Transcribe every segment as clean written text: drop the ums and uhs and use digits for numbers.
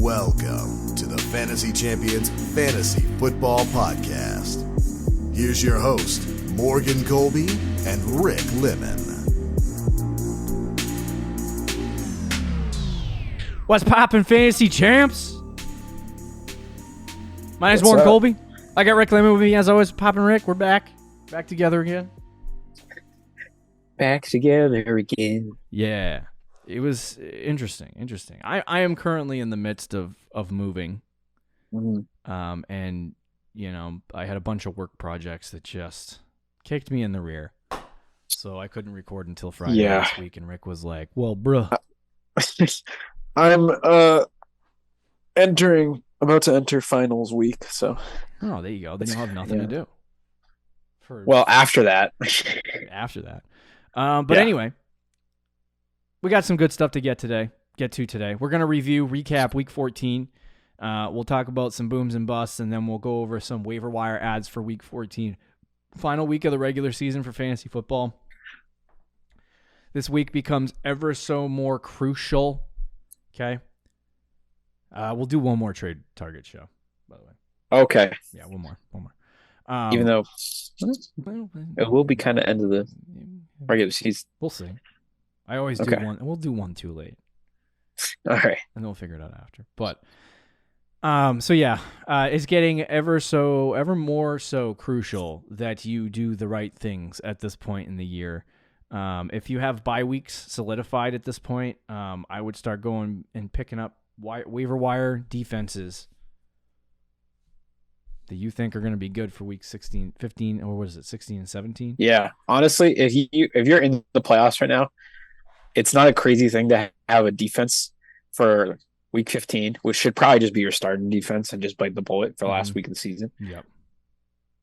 Welcome to the Fantasy Champions Fantasy Football Podcast. Here's your host, Morgan Colby and Rick Lemon. What's poppin', fantasy champs? My name's What's Morgan up? Colby. I got Rick Lemon with me as always. Poppin' Rick, we're back together again. Back together again. Yeah, it was interesting. I am currently in the midst of moving, and you know I had a bunch of work projects that just kicked me in the rear, so I couldn't record until Friday last week. And Rick was like, "Well, bruh." I'm about to enter finals week, so. Oh, there you go. Then you'll have nothing to do. Well, after that. But anyway, we got some good stuff to get to today. We're going to recap Week 14. We'll talk about some booms and busts, and then we'll go over some waiver wire ads for Week 14. Final week of the regular season for fantasy football. This week becomes ever so more crucial. Okay. We'll do one more trade target show, by the way. Okay. Yeah, one more. Even though it will be kind of end of the regular season. We'll see. I always do one. We'll do one too late. All right. And then we'll figure it out after. But it's getting ever more so crucial that you do the right things at this point in the year. If you have bye weeks solidified at this point, I would start going and picking up waiver wire defenses that you think are going to be good for week 16, 15, or what is it, 16 and 17? Yeah. Honestly, if you're in the playoffs right now, it's not a crazy thing to have a defense for week 15, which should probably just be your starting defense and just bite the bullet for the last week of the season. Yep.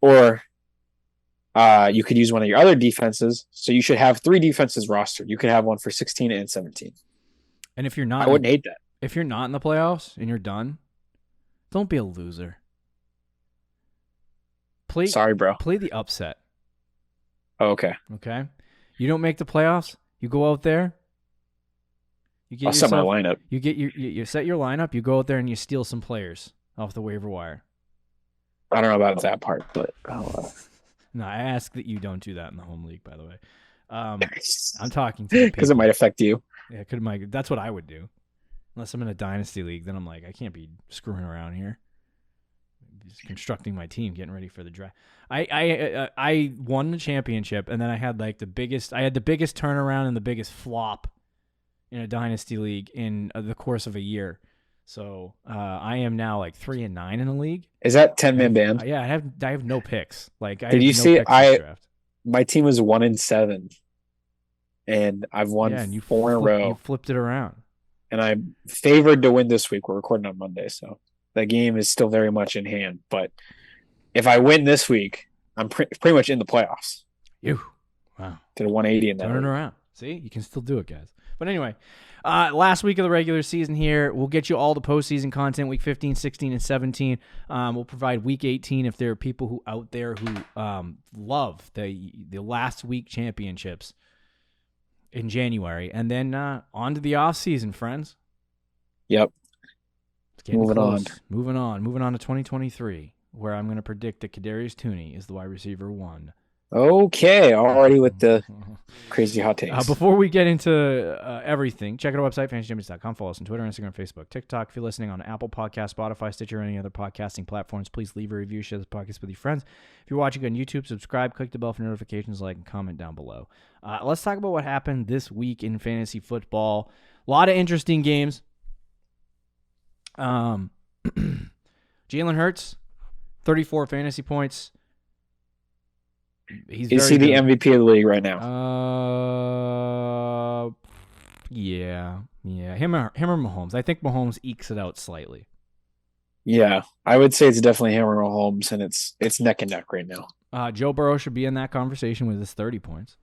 Or you could use one of your other defenses. So you should have 3 defenses rostered. You could have one for 16 and 17. And if you're not, I wouldn't hate that. If you're not in the playoffs and you're done, don't be a loser. Sorry, bro. Play the upset. Oh, okay. Okay? You don't make the playoffs, you go out there. I'll set my lineup. You set your lineup, you go out there and you steal some players off the waiver wire. I don't know about that part, but No, I ask that you don't do that in the home league, by the way. I'm talking to because it might affect you. Yeah, that's what I would do. Unless I'm in a dynasty league, then I'm like, I can't be screwing around here. Just constructing my team, getting ready for the draft. I won the championship, and then I had the biggest turnaround and the biggest flop in a dynasty league in the course of a year. So I am now 3-9 in the league. Is that 10-man band? Yeah, I have no picks. Did you see? My team was 1-7, and I've won 4 in a row. You flipped it around, and I'm favored to win this week. We're recording on Monday, so the game is still very much in hand. But if I win this week, I'm pretty much in the playoffs. Wow. Did a 180 in that. Turn it around. See, you can still do it, guys. But anyway, last week of the regular season here, we'll get you all the postseason content, week 15, 16, and 17. We'll provide week 18 if there are people who out there who love the last week championships in January. And then on to the off season, friends. Yep. Moving on to 2023, where I'm going to predict that Kadarius Toney is the wide receiver 1. Okay, already with the crazy hot takes. Before we get into everything, check out our website, fantasychampions.com. Follow us on Twitter, Instagram, Facebook, TikTok. If you're listening on Apple Podcasts, Spotify, Stitcher, or any other podcasting platforms, please leave a review, share this podcast with your friends. If you're watching on YouTube, subscribe, click the bell for notifications, like, and comment down below. Let's talk about what happened this week in fantasy football. A lot of interesting games. Jalen Hurts, 34 fantasy points. Is he the MVP of the league right now? Yeah. Him or Mahomes. I think Mahomes ekes it out slightly. Yeah, I would say it's definitely him or Mahomes, and it's neck and neck right now. Joe Burrow should be in that conversation with his 30 points.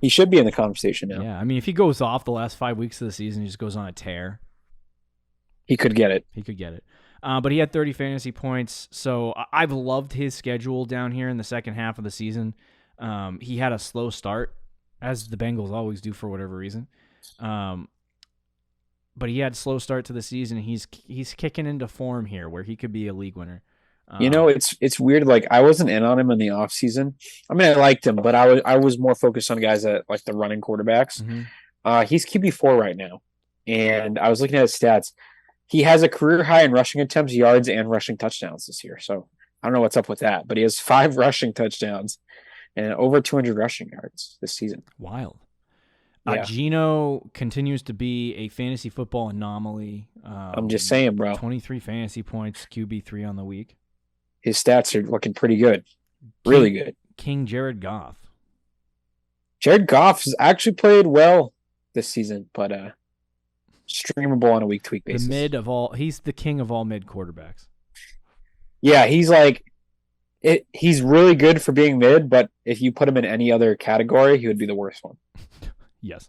He should be in the conversation now. Yeah, I mean, if he goes off the last 5 weeks of the season, he just goes on a tear. He could get it. But he had 30 fantasy points, so I've loved his schedule down here in the second half of the season. He had a slow start, as the Bengals always do for whatever reason. but he had a slow start to the season. He's kicking into form here where he could be a league winner. It's weird. Like I wasn't in on him in the offseason. I mean, I liked him, but I was more focused on guys that like the running quarterbacks. He's QB4 right now, and I was looking at his stats. He has a career high in rushing attempts, yards, and rushing touchdowns this year. So I don't know what's up with that, but he has 5 rushing touchdowns and over 200 rushing yards this season. Wild. Yeah. Gino continues to be a fantasy football anomaly. I'm just saying, bro. 23 fantasy points, QB3 on the week. His stats are looking pretty good. Really good. King Jared Goff. Jared Goff has actually played well this season, but streamable on a week-to-week basis. He's the king of all mid quarterbacks. Yeah, he's like he's really good for being mid, but if you put him in any other category, he would be the worst one. Yes.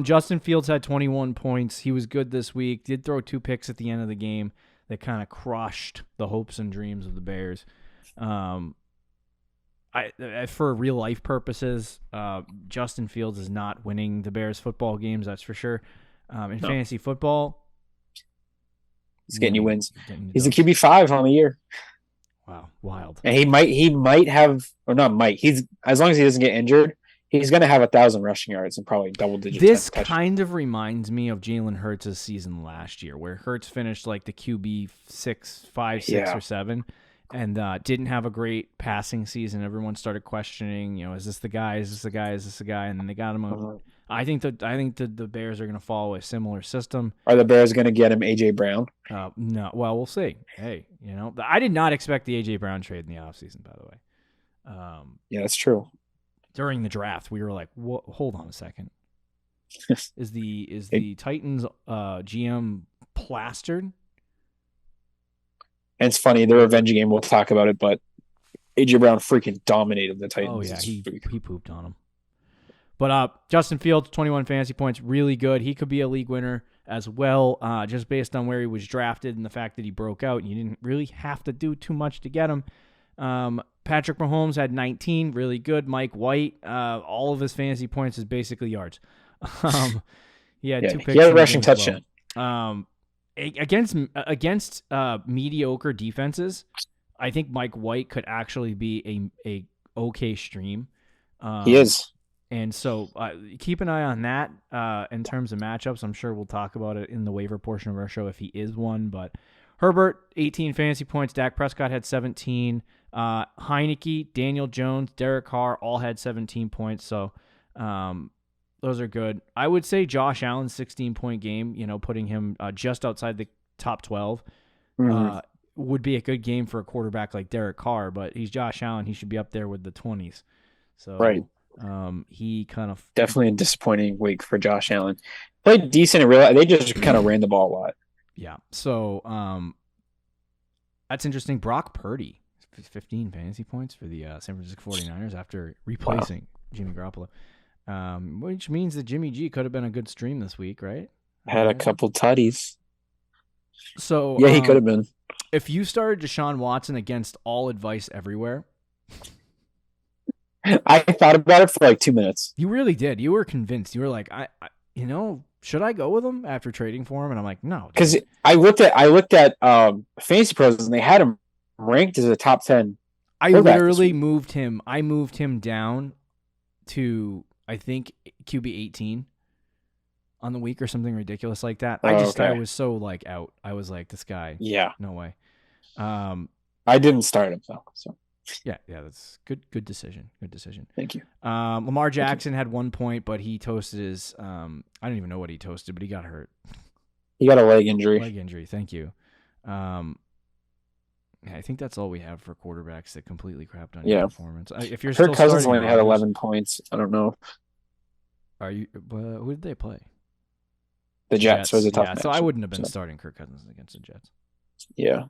Justin Fields had 21 points. He was good this week. Did throw 2 picks at the end of the game that kind of crushed the hopes and dreams of the Bears. For real life purposes, Justin Fields is not winning the Bears football games. That's for sure. Fantasy football, he's getting you wins. He's a QB5 on the year. Wow, wild. And he might have, or not might. He's as long as he doesn't get injured, he's going to have 1,000 rushing yards and probably double digits. This kind of reminds me of Jalen Hurts' season last year, where Hurts finished like the QB 5, 6, or 7, and didn't have a great passing season. Everyone started questioning, is this the guy? Is this the guy? Is this the guy? And then they got him. I think the Bears are going to follow a similar system. Are the Bears going to get him AJ Brown? No. Well, we'll see. Hey, I did not expect the AJ Brown trade in the offseason, by the way. Yeah, that's true. During the draft, we were like, hold on a second. Is the Titans GM plastered? And it's funny, the revenge game, we'll talk about it, but AJ Brown freaking dominated the Titans. Oh, yeah, he pooped on him. But Justin Fields, 21 fantasy points, really good. He could be a league winner as well, just based on where he was drafted and the fact that he broke out, and you didn't really have to do too much to get him. Patrick Mahomes had 19, really good. Mike White, all of his fantasy points is basically yards. He had 2 picks. He had a rushing touchdown. Against mediocre defenses, I think Mike White could actually be a okay stream. He is. And so keep an eye on that in terms of matchups. I'm sure we'll talk about it in the waiver portion of our show if he is one. But Herbert, 18 fantasy points. Dak Prescott had 17. Heineke, Daniel Jones, Derek Carr all had 17 points. So those are good. I would say Josh Allen's 16-point game, putting him just outside the top 12, would be a good game for a quarterback like Derek Carr. But he's Josh Allen. He should be up there with the 20s. So right. He kind of definitely a disappointing week for Josh Allen. Played decent in real. They just kind of ran the ball a lot. Yeah. So that's interesting. Brock Purdy, 15 fantasy points for the San Francisco 49ers after replacing Jimmy Garoppolo, which means that Jimmy G could have been a good stream this week, right? Had a couple tutties. So yeah, he could have been. If you started Deshaun Watson against all advice everywhere. I thought about it for like 2 minutes. You really did. You were convinced. You were like, I should I go with him after trading for him? And I'm like, no. Because I looked at Fantasy Pros and they had him ranked as a top 10. I literally moved him. I moved him down to, I think, QB 18 on the week or something ridiculous like that. I was so like out. I was like, this guy. Yeah. No way. I didn't start him though. So. Yeah, that's good decision. Good decision. Thank you. Lamar Jackson had 1 point, but he toasted his I don't even know what he toasted, but he got hurt. He got a leg injury. Thank you. I think that's all we have for quarterbacks that completely crapped on your performance. If you're Kirk Cousins only had 11 points. I don't know. Are you? Who did they play? The Jets. Was a tough match. match. So I wouldn't have been starting Kirk Cousins against the Jets. Yeah.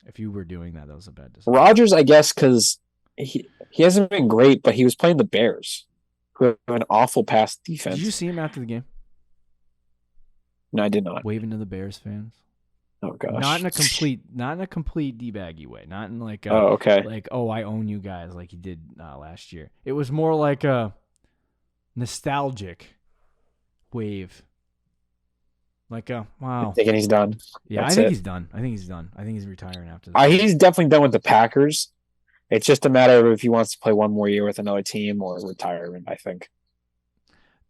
If you were doing that, that was a bad decision. Rodgers, I guess, because he hasn't been great, but he was playing the Bears, who have an awful pass defense. Did you see him after the game? No, I did not. Waving to the Bears fans. Oh gosh. Not in a complete debaggy way. Not in like like I own you guys like he did last year. It was more like a nostalgic wave. Like, wow. Thinking he's done. Yeah, That's I think it. he's done. I think he's done. I think he's retiring after this. He's definitely done with the Packers. It's just a matter of if he wants to play one more year with another team or retirement, I think.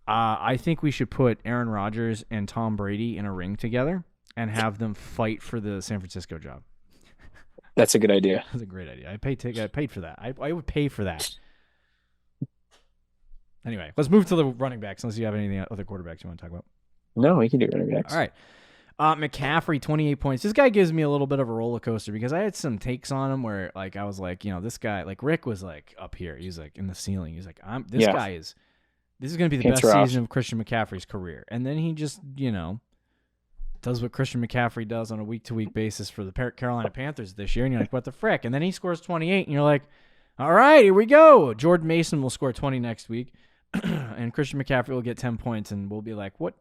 I think we should put Aaron Rodgers and Tom Brady in a ring together and have them fight for the San Francisco job. That's a good idea. That's a great idea. I paid for that. I would pay for that. Anyway, let's move to the running backs unless you have any other quarterbacks you want to talk about. No, we can do running backs. All right. McCaffrey, 28 points. This guy gives me a little bit of a roller coaster because I had some takes on him where like I was like, this guy, like Rick was like up here. He's like in the ceiling. He's like, this is going to be the best season of Christian McCaffrey's career. And then he just, does what Christian McCaffrey does on a week-to-week basis for the Carolina Panthers this year. And you're like, what the frick? And then he scores 28 and you're like, all right, here we go. Jordan Mason will score 20 next week. And Christian McCaffrey will get 10 points and we'll be like, what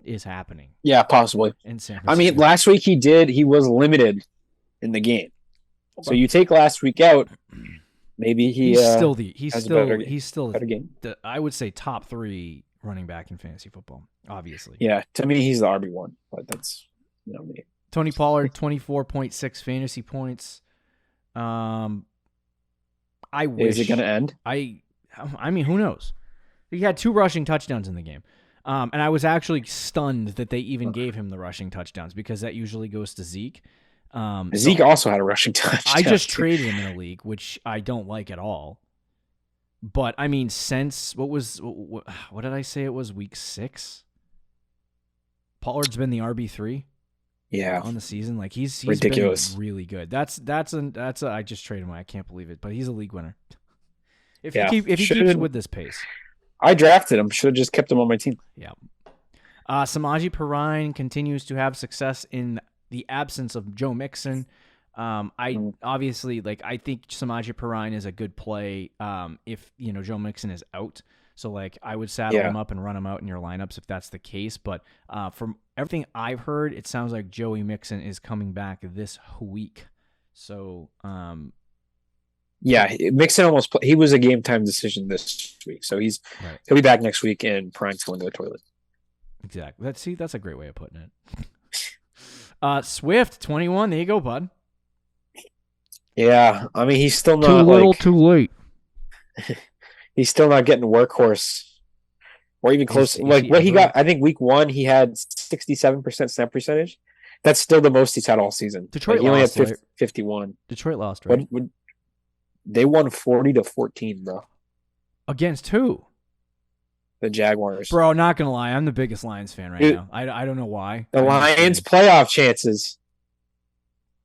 is happening? Yeah, possibly. In San Francisco? I mean, last week he was limited in the game. So you take last week out, maybe he's still better game. I would say top 3 running back in fantasy football, obviously. Yeah, to me he's the RB1, but that's me. Tony Pollard, 24.6 fantasy points. I wish. Is it going to end? I mean, who knows? He had 2 rushing touchdowns in the game. And I was actually stunned that they even gave him the rushing touchdowns because that usually goes to Zeke. Zeke also had a rushing touchdown. I just traded him in a league, which I don't like at all. But, I mean, since what did I say it was, week 6? Pollard's been the RB3 on the season. Like, he's ridiculous. Been really good. That's I just traded him. I can't believe it. But he's a league winner. If he keeps with this pace. I drafted him. Should have just kept him on my team. Yeah. Samaje Perine continues to have success in the absence of Joe Mixon. Obviously, I think Samaje Perine is a good play if Joe Mixon is out. So I would saddle him up and run him out in your lineups if that's the case. But from everything I've heard, it sounds like Joey Mixon is coming back this week. So yeah, Mixon he was a game time decision this week. So he'll be back next week and Perine's going to the toilet. Exactly. That's a great way of putting it. Swift, 21. There you go, bud. Yeah, I mean, he's still not too little, too late. He's still not getting workhorse or even close. What he got, I think week 1 he had 67% snap percentage. That's still the most he's had all season. Detroit he only lost, had 51. Detroit lost, right? They won 40-14, bro. Against who? The Jaguars. Bro, not gonna lie, I'm the biggest Lions fan right now. I don't know why. The Lions' playoff chances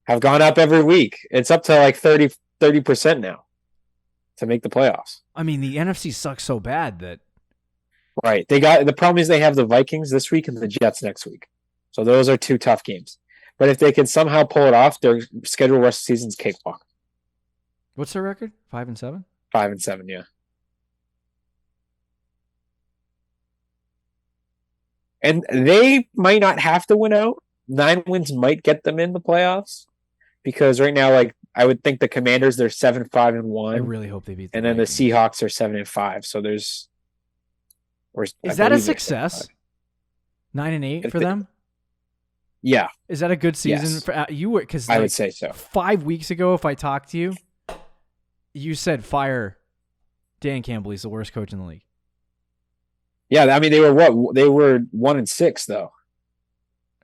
have gone up every week. It's up to 30% now to make the playoffs. I mean, the NFC sucks so bad that. Right. The problem is they have the Vikings this week and the Jets next week. So those are 2 tough games. But if they can somehow pull it off, their schedule rest of the season's cakewalk. What's their record? 5-7? 5-7, yeah. And they might not have to win out. 9 wins might get them in the playoffs. Because right now, I would think the Commanders, they're 7-5-1. I really hope they beat them. And then the Seahawks are 7-5. So there's... Is that a success? 9-8 for them? Yeah. Is that a good season for you? Because I would say so. 5 weeks ago, if I talked to you, you said fire Dan Campbell. He's the worst coach in the league. Yeah, I mean they were what? They were 1-6 though.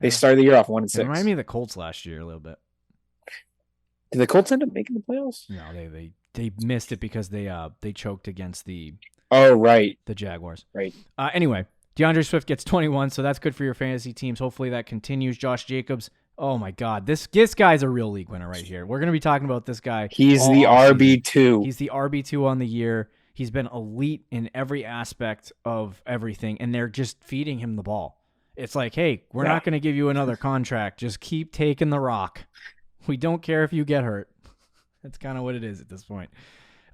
They started the year off 1-6. It reminded me of the Colts last year a little bit. Did the Colts end up making the playoffs? No, they missed it because they choked against the Jaguars. Right. Anyway, DeAndre Swift gets 21, so that's good for your fantasy teams. Hopefully that continues. Josh Jacobs. Oh my God, this guy's a real league winner right here. We're gonna be talking about this guy. He's the RB2. He's the RB2 on the year. He's been elite in every aspect of everything, and they're just feeding him the ball. It's like, hey, we're not going to give you another contract. Just keep taking the rock. We don't care if you get hurt. That's kind of what it is at this point.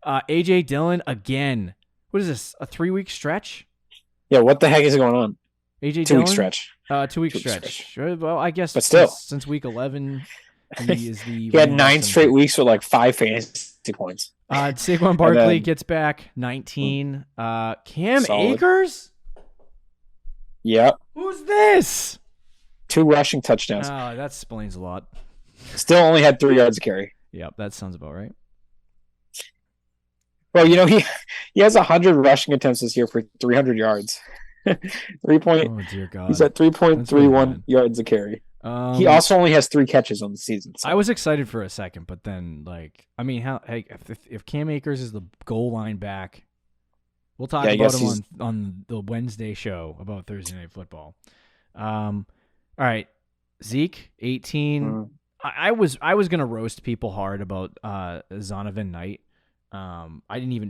A.J. Dillon, again. What is this, a 3-week stretch? Yeah, what the heck is going on? A.J. 2-week stretch. 2-week stretch. Well, I guess but still. Since week 11, he is the... He had 9 straight weeks with 5 fantasy points. Saquon Barkley gets back 19. Cam Solid. Akers? Yep. Who's this? 2 rushing touchdowns. Oh, that explains a lot. Still only had 3 yards to carry. Yep, that sounds about right. Bro, you know, he has 100 rushing attempts this year for 300 yards. 3 point. Oh dear God. He's at 3.31 really yards a carry. He also only has 3 catches on the season. So. I was excited for a second, but then if Cam Akers is the goal line back, we'll talk about him on the Wednesday show about Thursday Night Football. All right, Zeke 18. I was gonna roast people hard about Zonovan Knight.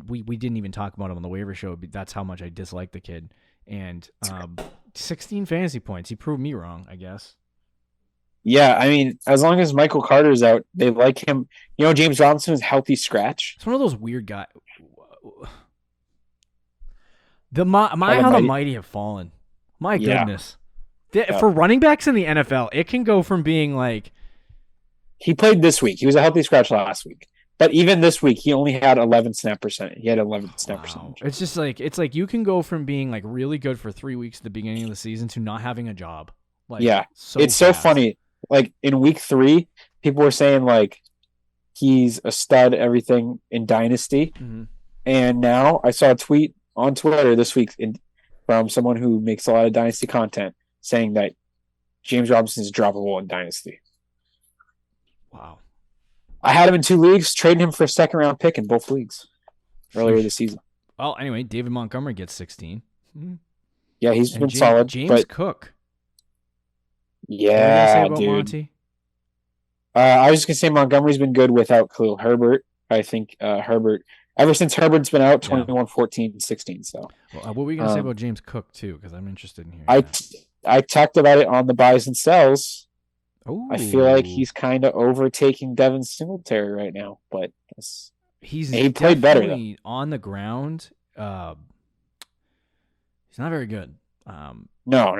We didn't even talk about him on the waiver show. But that's how much I dislike the kid. And 16 fantasy points. He proved me wrong, I guess. Yeah, I mean, as long as Michael Carter's out, they like him. You know, James Robinson is healthy scratch. It's one of those weird guys. The mighty have fallen. My goodness. For running backs in the NFL, it can go from being like. He played this week. He was a healthy scratch last week. But even this week, he only had 11 snap percent. He had 11 snap percentage. It's just like you can go from being like really good for 3 weeks at the beginning of the season to not having a job. Like, it's so funny. Like in week 3, people were saying like he's a stud, everything in Dynasty, and now I saw a tweet on Twitter this week from someone who makes a lot of Dynasty content saying that James Robinson is droppable in Dynasty. Wow. I had him in 2 leagues, trading him for a 2nd-round pick in both leagues earlier this season. Well, anyway, David Montgomery gets 16. Yeah, he's been solid. James Cook. Yeah, dude. Monty? I was just going to say Montgomery's been good without Khalil Herbert. I think Herbert, ever since Herbert's been out, 21, 14, 16. So, what were we going to say about James Cook, too? Because I'm interested in hearing I talked about it on the buys and sells. Ooh. I feel like he's kind of overtaking Devin Singletary right now, but he played better though. On the ground. He's not very good. No.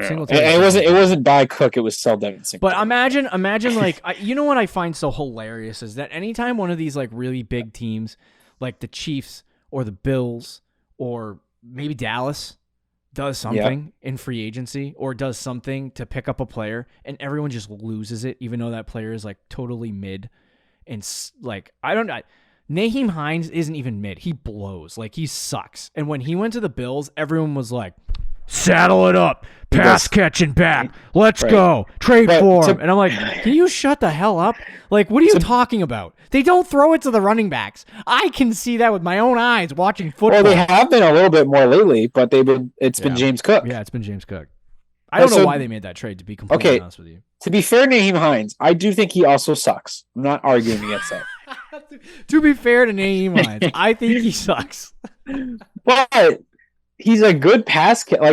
It wasn't buy Cook. It was sell Devin Singletary. But imagine like you know what I find so hilarious is that anytime one of these like really big teams, like the Chiefs or the Bills or maybe Dallas, does something in free agency or does something to pick up a player and everyone just loses it, even though that player is like totally mid. And like, Nyheim Hines isn't even mid. He blows. Like, he sucks. And when he went to the Bills, everyone was like, saddle it up, pass catching back, let's go, trade for him. And I'm like, can you shut the hell up? Like, what are you talking about? They don't throw it to the running backs. I can see that with my own eyes watching football. Well, they have been a little bit more lately, but it's been James Cook. Yeah, it's been James Cook. I don't know why they made that trade, to be completely honest with you. To be fair, Nyheim Hines, I do think he also sucks. I'm not arguing against that. To be fair to Nyheim Hines, I think he sucks. But he's a good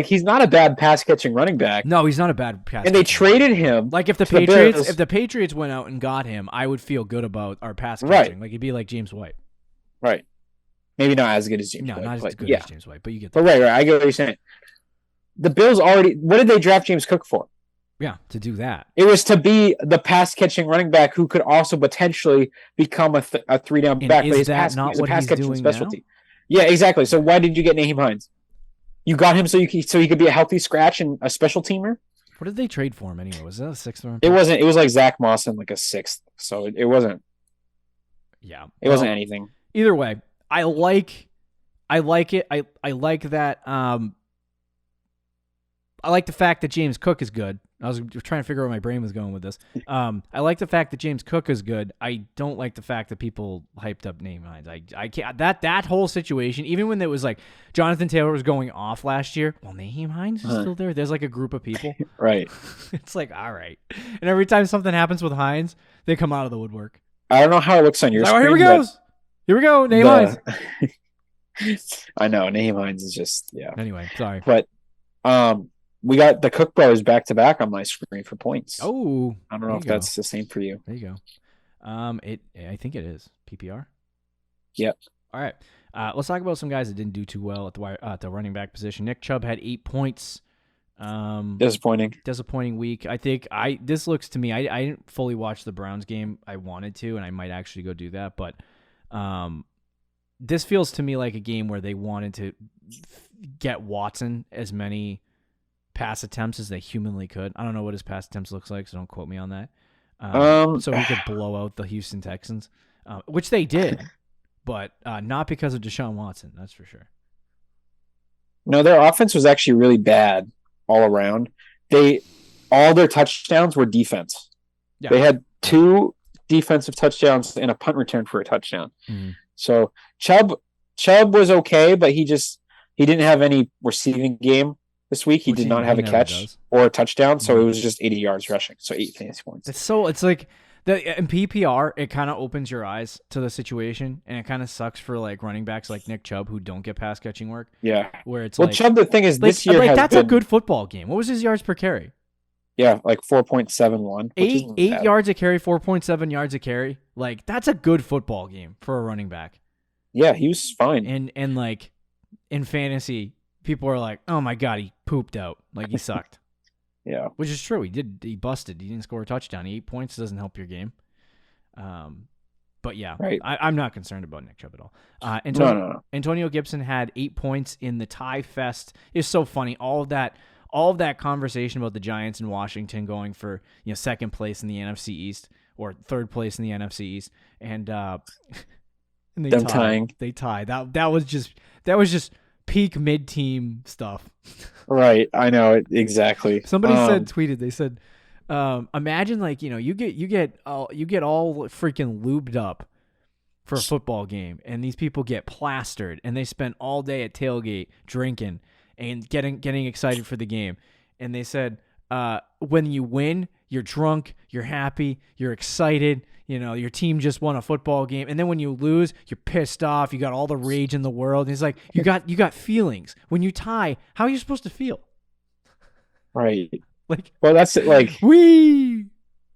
he's not a bad pass catching running back. No, he's not a bad pass. And they traded him. Like if the Patriots went out and got him, I would feel good about our pass catching. Right. Like he'd be like James White. Right. Maybe not as good as James White. No, not as good as James White, but you get that. But right, I get what you're saying. The Bills what did they draft James Cook for? Yeah, to do that. It was to be the pass catching running back who could also potentially become a 3-down back. Is that not what he's doing specialty now? Yeah, exactly. So why did you get Nyheim Hines? You got him so he could be a healthy scratch and a special teamer? What did they trade for him anyway? Was that a 6th round? It wasn't. It was like Zach Moss in like a 6th. So it wasn't. Yeah. It wasn't anything. Either way, I like it. I like that. I like the fact that James Cook is good. I was trying to figure out where my brain was going with this. I like the fact that James Cook is good. I don't like the fact that people hyped up Nyheim Hines. I can't that whole situation. Even when it was like Jonathan Taylor was going off last year. Well, Nyheim Hines is still there. There's like a group of people. Right. It's like all right. And every time something happens with Hines, they come out of the woodwork. I don't know how it looks on your screen. Here we go. Here we go. Nyheim Hines. I know Nyheim Hines is just Anyway, sorry. But we got the Cook brothers back to back on my screen for points. Oh, I don't know if that's the same for you. There you go. I think it is PPR. Yep. All right. Let's talk about some guys that didn't do too well at the running back position. Nick Chubb had 8 points. Disappointing week. I think this looks to me. I didn't fully watch the Browns game. I wanted to, and I might actually go do that. But this feels to me like a game where they wanted to get Watson as many pass attempts as they humanly could. I don't know what his pass attempts looks like, so don't quote me on that. So he could blow out the Houston Texans, which they did, but not because of Deshaun Watson, that's for sure. No, their offense was actually really bad all around. All their touchdowns were defense. Yeah. They had 2 defensive touchdowns and a punt return for a touchdown. Mm-hmm. So Chubb was okay, but he didn't have any receiving game this week. He did not have a catch or a touchdown, so it was just 80 yards rushing, so 8 fantasy points. It's like in PPR, it kind of opens your eyes to the situation, and it kind of sucks for like running backs like Nick Chubb who don't get pass catching work. Yeah, where it's Chubb. The thing is, this year that's a good football game. What was his yards per carry? Yeah, like 4.71. 8 yards a carry, 4.7 yards a carry. Like that's a good football game for a running back. Yeah, he was fine. And like in fantasy, people are like, "Oh my god, he pooped out. Like he sucked." Yeah, which is true. He busted. He didn't score a touchdown. 8 points doesn't help your game. But yeah, right. I'm not concerned about Nick Chubb at all. No. Antonio Gibson had 8 points in the tie fest. It's so funny. All of that conversation about the Giants and Washington going for second place in the NFC East or third place in the NFC East, and they tying. They tie. That was just peak mid-team stuff. Right, I know exactly. Somebody tweeted. They said, "Imagine like you get all freaking lubed up for a football game, and these people get plastered, and they spend all day at tailgate drinking and getting excited for the game." And they said, "When you win, you're drunk, you're happy, you're excited. Your team just won a football game, and then when you lose, you're pissed off. You got all the rage in the world." And he's like, "You got feelings. When you tie, how are you supposed to feel?" Right. Like, well, that's it. Like we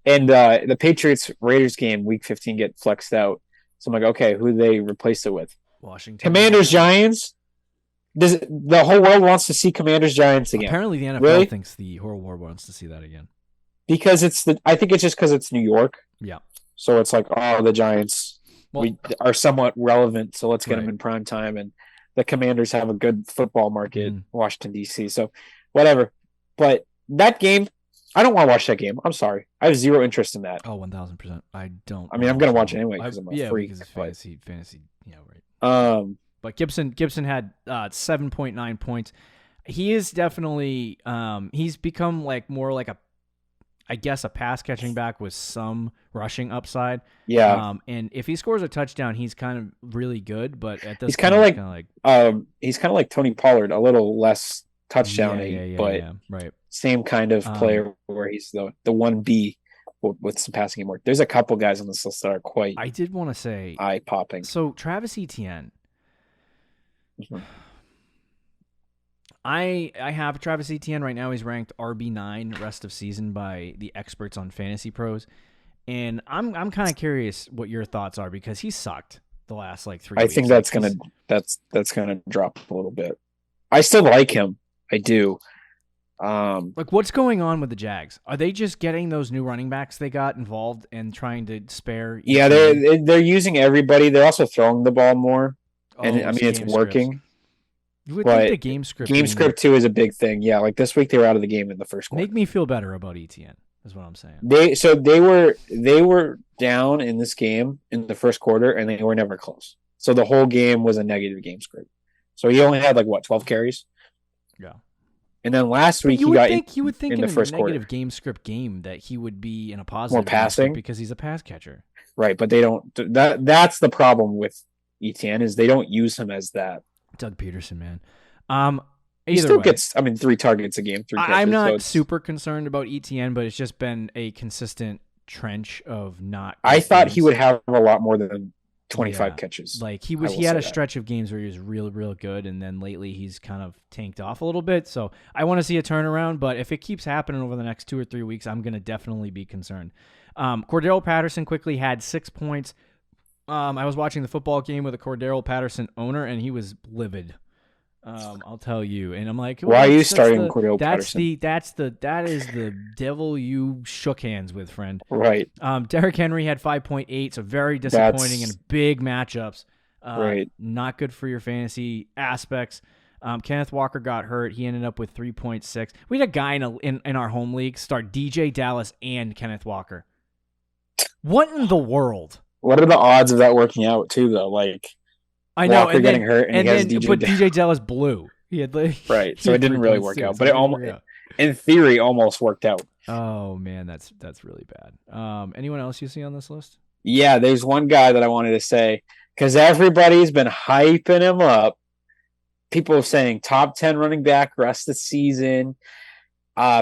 and the Patriots Raiders game week 15 get flexed out. So I'm like, okay, who do they replace it with? Washington. Commanders Giants. The whole world wants to see Commanders Giants again? Apparently, the NFL thinks the whole world wants to see that again. Because I think it's just because it's New York. Yeah. So it's like, oh, the Giants are somewhat relevant, so let's get them in prime time. And the Commanders have a good football market, Washington, D.C. So whatever. But that game, I don't want to watch that game. I'm sorry. I have zero interest in that. Oh, 1,000%. I don't. I mean, I'm going to watch it anyway because I'm a freak. Because it's fantasy. Yeah, right. But Gibson had 7.9 points. He is definitely he's become like more like a pass catching back with some rushing upside. Yeah. And if he scores a touchdown, he's kind of really good. But at this he's kind of like Tony Pollard, a little less touchdowny, but right. Same kind of player where he's the 1B with some passing game work. There's a couple guys on this list that are quite. I did want to say eye popping. So Travis Etienne. Mm-hmm. I have Travis Etienne right now. He's ranked RB9 rest of season by the experts on Fantasy Pros, and I'm kind of curious what your thoughts are because he sucked the last 3 weeks. I think that's gonna drop a little bit. I still like him. I do. What's going on with the Jags? Are they just getting those new running backs they got involved and trying to spare? Yeah, they're using everybody. They're also throwing the ball more, and I mean it's working. Scripts. You would think the game script too is a big thing. Yeah, like this week they were out of the game in the first quarter. Make me feel better about Etienne is what I'm saying. They were down in this game in the first quarter and they were never close. So the whole game was a negative game script. So he only had 12 carries. Yeah. And then last week you would think in the first quarter. Negative game script game that he would be in a positive more passing because he's a pass catcher. Right, but they don't. That's the problem with Etienne is they don't use him as that. Doug Peterson, man. He still gets, 3 targets a game. 3 catches, I'm not super concerned about Etienne, but it's just been a consistent trench of not. I thought he would have a lot more than 25 catches. He had a stretch of games where he was real, real good, and then lately he's kind of tanked off a little bit. So I want to see a turnaround, but if it keeps happening over the next 2 or 3 weeks, I'm going to definitely be concerned. Cordero Patterson quickly had 6 points. I was watching the football game with a Cordero Patterson owner, and he was livid. I'll tell you. And I'm like, why are you starting Cordero Patterson? That is the devil you shook hands with, friend. Right. Derrick Henry had 5.8, so very disappointing in big matchups. Right. Not good for your fantasy aspects. Kenneth Walker got hurt. He ended up with 3.6. We had a guy in our home league start DJ Dallas and Kenneth Walker. What in the world? What are the odds of that working out too, though? Like, I know, Walker getting hurt, and he has DJ Dallas blew. He had right, so it didn't really work out, but it almost, in theory, almost worked out. Oh man, that's really bad. Anyone else you see on this list? Yeah, there's one guy that I wanted to say because everybody's been hyping him up. People are saying top 10 running back rest of the season.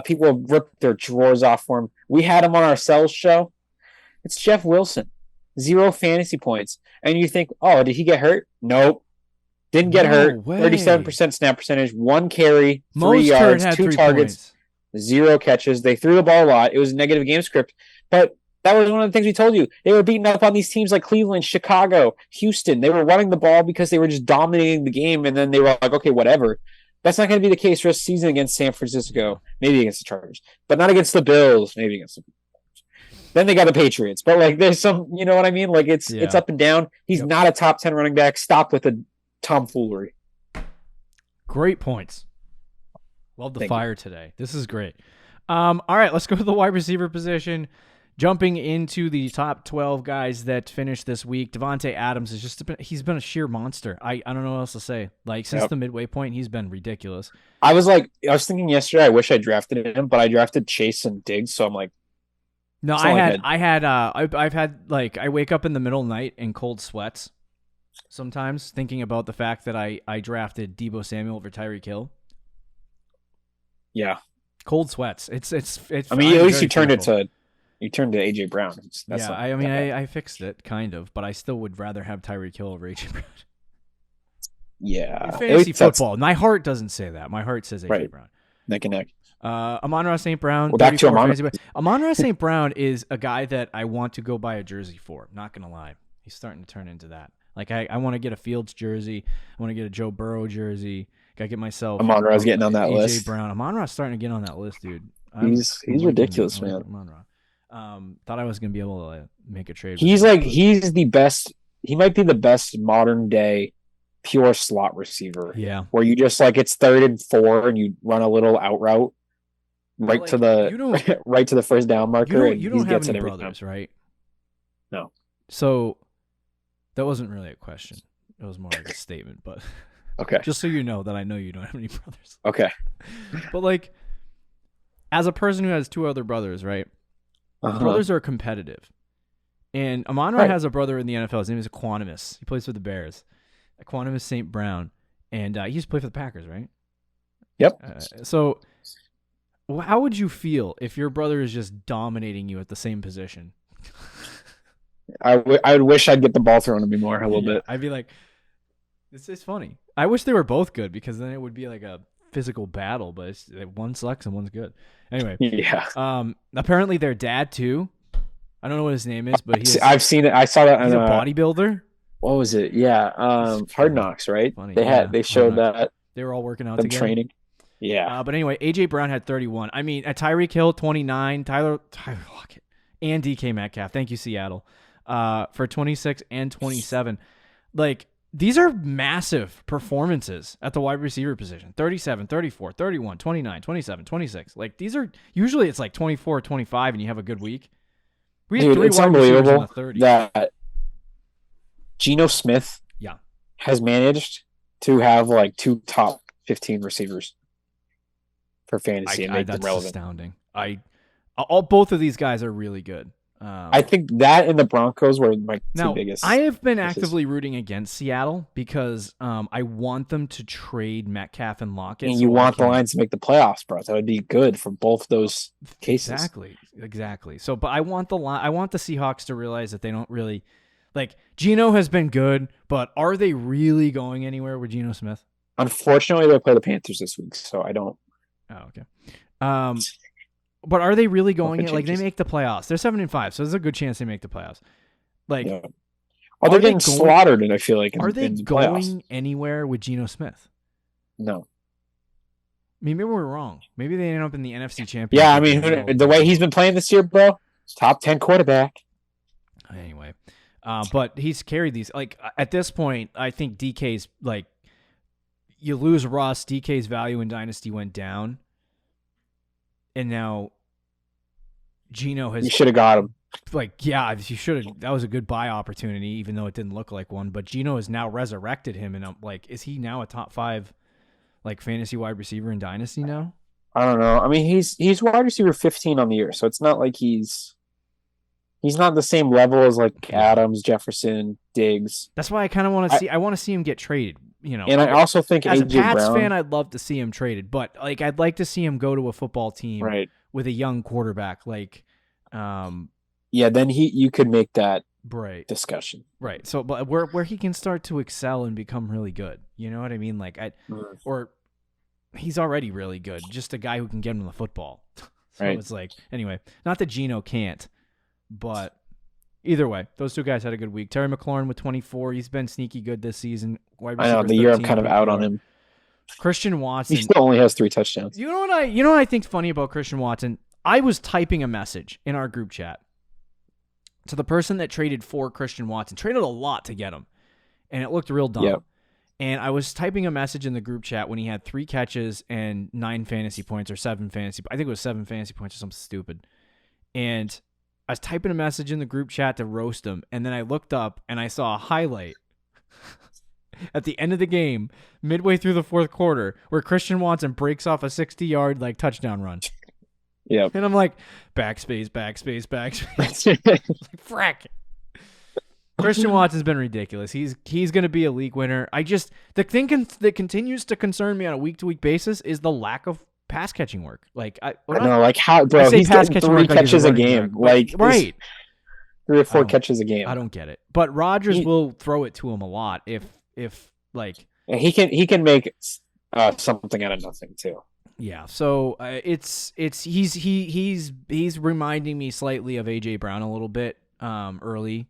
People have ripped their drawers off for him. We had him on our Cells show. It's Jeff Wilson. 0 fantasy points. And you think, oh, did he get hurt? Nope. Didn't get hurt. Way. 37% snap percentage, 1 carry, 3 yards, 2 targets, 0 catches. They threw the ball a lot. It was a negative game script. But that was one of the things we told you. They were beating up on these teams like Cleveland, Chicago, Houston. They were running the ball because they were just dominating the game, and then they were like, okay, whatever. That's not going to be the case for a season against San Francisco, maybe against the Chargers, but not against the Bills, maybe against the Then they got the Patriots. But, like, there's some, you know what I mean? Like, it's up and down. He's not a top 10 running back. Stop with the tomfoolery. Great points. Love the fire today. This is great. All right, let's go to the wide receiver position. Jumping into the top 12 guys that finished this week, Devontae Adams he's been a sheer monster. I don't know what else to say. Like, since the midway point, he's been ridiculous. I was thinking yesterday, I wish I drafted him, but I drafted Chase and Diggs, so I'm like, no, I've had like, I wake up in the middle of the night in cold sweats sometimes thinking about the fact that I drafted Deebo Samuel over Tyreek Hill. Yeah. Cold sweats. It's I mean, at least you turned to AJ Brown. I fixed it kind of, but I still would rather have Tyreek Hill over AJ Brown. Yeah. In fantasy football. My heart doesn't say that. My heart says AJ Brown. Neck and neck. Amon-Ra St. Brown. Well, back to Amon-Ra St. Brown is a guy that I want to go buy a jersey for. Not going to lie. He's starting to turn into that. Like, I want to get a Fields jersey. I want to get a Joe Burrow jersey. Got to get myself. Amon-Ra's getting on that AJ list. Brown. Amon-Ra's starting to get on that list, dude. He's ridiculous, man. Amon-Ra. Thought I was going to be able to make a trade. He's the best. He might be the best modern day pure slot receiver. Yeah. Where you just like, it's 3rd and 4 and you run a little out route right to the first down marker. You don't have any brothers, right? No. So that wasn't really a question. It was more like a statement, but okay. Just so you know that I know you don't have any brothers. Okay. But like, as a person who has 2 other brothers, right? Brothers are competitive. And Amon-Ra has a brother in the NFL. His name is Equanimus. He plays for the Bears. Equanimus St. Brown. And he used to play for the Packers, right? Yep. So how would you feel if your brother is just dominating you at the same position? I would wish I'd get the ball thrown to me more a little bit. I'd be like, this is funny. I wish they were both good because then it would be like a physical battle, but one sucks and one's good. Anyway, yeah. Apparently their dad too. I don't know what his name is, but I've seen it. I saw that. He's a bodybuilder. What was it? Yeah, Hard Knocks, right? Funny. They showed that they were all working out together. Training. Yeah. But anyway, AJ Brown had 31. I mean, at Tyreek Hill 29, Tyler Lockett, and DK Metcalf. Thank you, Seattle, for 26 and 27. Like, these are massive performances at the wide receiver position. 37, 34, 31, 29, 27, 26. Like, these are usually it's like 24, 25, and you have a good week. We had 3 wide receivers in the 30s. That Geno Smith has managed to have like 2 top 15 receivers for fantasy and make them relevant. That's astounding. Both of these guys are really good. I think that and the Broncos were my 2 biggest. I have been actively rooting against Seattle because I want them to trade Metcalf and Lockett. And you want the Lions to make the playoffs, bro. That would be good for both those cases. Exactly. So, but I want the Seahawks to realize that they don't really like. Geno has been good, but are they really going anywhere with Geno Smith? Unfortunately, they play the Panthers this week, so I don't. Oh, okay. But are they really going? Like, they make the playoffs. They're 7-5, so there's a good chance they make the playoffs. Like, they're getting slaughtered, and I feel like are they going anywhere with Geno Smith? No. I mean, maybe we're wrong. Maybe they end up in the NFC Championship. Yeah, I mean, the way he's been playing this year, bro, top 10 quarterback. Anyway, but he's carried these. Like, at this point, I think DK's like, you lose Russ, DK's value in Dynasty went down, and now Geno has. You should have got him. Like, yeah, you should have. That was a good buy opportunity, even though it didn't look like one. But Geno has now resurrected him, and I'm like, is he now a top 5 like fantasy wide receiver in Dynasty now? I don't know. I mean, he's wide receiver 15 on the year, so it's not like he's not the same level as like Adams, Jefferson, Diggs. That's why I kind of want to see. I want to see him get traded. You know, and I also think as A.J. a Pats Brown, fan, I'd love to see him traded, but like I'd like to see him go to a football team with a young quarterback. Like, yeah, then you could make that discussion. Right. So, but where he can start to excel and become really good. You know what I mean? Like or he's already really good. Just a guy who can get him the football. So it's like, anyway, not that Geno can't, but either way, those two guys had a good week. Terry McLaurin with 24. He's been sneaky good this season. I know the year I'm kind of out on him. Christian Watson. He still only has 3 touchdowns. You know what I think's funny about Christian Watson? I was typing a message in our group chat to the person that traded for Christian Watson. Traded a lot to get him, and it looked real dumb. Yep. And I was typing a message in the group chat when he had 3 catches and 9 fantasy points or 7 fantasy. I think it was 7 fantasy points or something stupid. And I was typing a message in the group chat to roast him, and then I looked up and I saw a highlight at the end of the game, midway through the 4th quarter, where Christian Watson breaks off a 60-yard like touchdown run. Yeah, and I'm like, backspace. Like, frack. Christian Watson's been ridiculous. He's going to be a league winner. The thing that continues to concern me on a week-to-week basis is the lack of pass catching work. Like I know, like how, bro, he's getting 3 catches a game. Like right, 3 or 4 catches a game. I don't get it. But Rodgers will throw it to him a lot if like he can make something out of nothing too. Yeah, so he's reminding me slightly of AJ Brown a little bit, early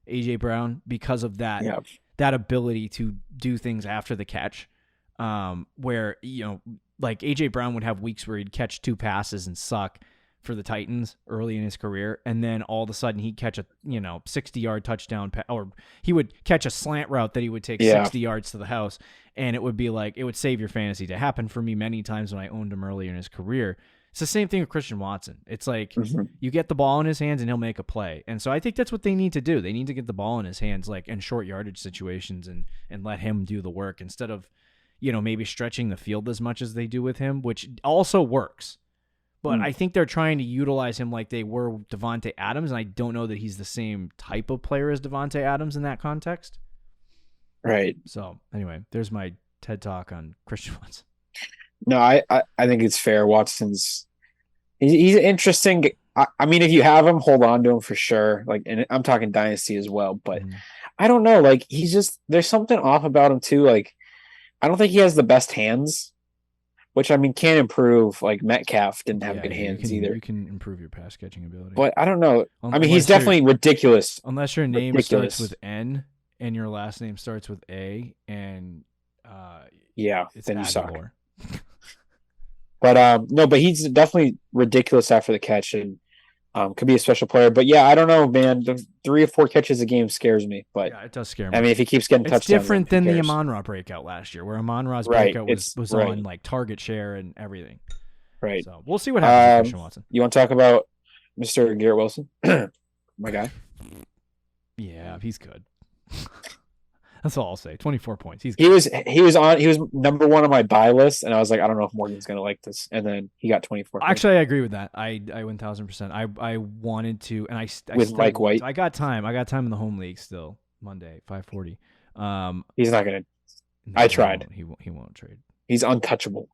AJ Brown, because of that ability to do things after the catch, where like AJ Brown would have weeks where he'd catch 2 passes and suck for the Titans early in his career, and then all of a sudden he'd catch a 60-yard touchdown or he would catch a slant route that he would take 60 yards to the house, and it would be like, it would save your fantasy. To happen for me many times when I owned him earlier in his career. It's the same thing with Christian Watson. It's like you get the ball in his hands and he'll make a play. And so I think that's what they need to do. They need to get the ball in his hands, like in short yardage situations, and let him do the work instead of, maybe stretching the field as much as they do with him, which also works. But I think they're trying to utilize him like they were Devontae Adams, and I don't know that he's the same type of player as Devontae Adams in that context. Right. So anyway, there's my TED Talk on Christian Watson. No, I think it's fair. Watson's he's interesting. I mean, if you have him, hold on to him for sure. Like, and I'm talking dynasty as well. But I don't know. Like, he's just, there's something off about him too. Like, I don't think he has the best hands, which I mean can improve. Like Metcalf didn't have good hands either. You can improve your pass catching ability. But I don't know. I mean, he's definitely ridiculous. Unless your name starts with N and your last name starts with A, and then you suck. But no, but he's definitely ridiculous after the catch, and could be a special player. But yeah, I don't know, man. The 3 or 4 catches a game scares me. But yeah, it does scare me. I mean, if he keeps getting touchdowns, it's different than the Amon-Ra breakout last year, where Amon-Ra's breakout was on like target share and everything. Right. So we'll see what happens with Christian Watson. You want to talk about Mr. Garrett Wilson, my guy? Yeah, he's good. That's all I'll say. 24 points. He was number 1 on my buy list, and I was like, I don't know if Morgan's gonna like this. And then he got 24 points. Actually, I agree with that. I 1000%. I wanted to, and I with Mike White. I got time. in the home league still. Monday, 5:40. He's not gonna. No, I tried. He won't trade. He's untouchable.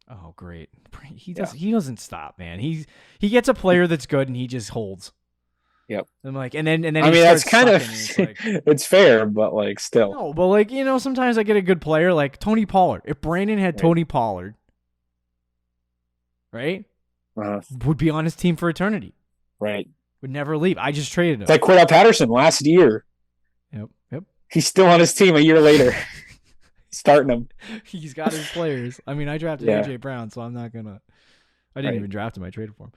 Oh, great. He doesn't stop, man. He gets a player that's good and he just holds. Yep. I'm like, and then I mean, that's kind of it's fair, but like still. No, but like, sometimes I get a good player like Tony Pollard. If Brandon had Tony Pollard, right, would be on his team for eternity. Right. Would never leave. I just traded him. It's like Cordell Patterson last year. Yep. He's still on his team a year later. Starting him. He's got his players. I mean, I drafted AJ Brown, so I'm not gonna. I didn't even draft him. I traded for him.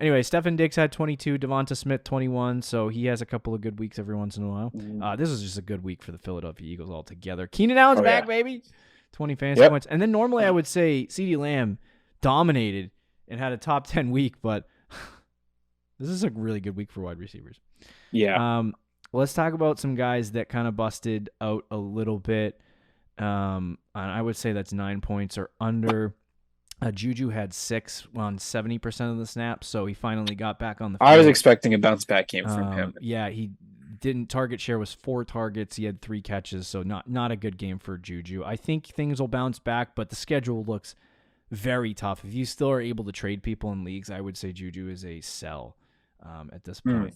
Anyway, Stefan Diggs had 22. Devonta Smith 21. So he has a couple of good weeks every once in a while. This is just a good week for the Philadelphia Eagles altogether. Keenan Allen's back, baby. 20 fantasy points. And then normally I would say CeeDee Lamb dominated and had a top 10 week, but this is a really good week for wide receivers. Yeah. Let's talk about some guys that kind of busted out a little bit. I would say that's 9 points or under. Juju had 6 on 70% of the snaps, so he finally got back on the field. I was expecting a bounce back game from him. Yeah, he didn't. Target share was 4 targets. He had 3 catches, so not a good game for Juju. I think things will bounce back, but the schedule looks very tough. If you still are able to trade people in leagues, I would say Juju is a sell at this point.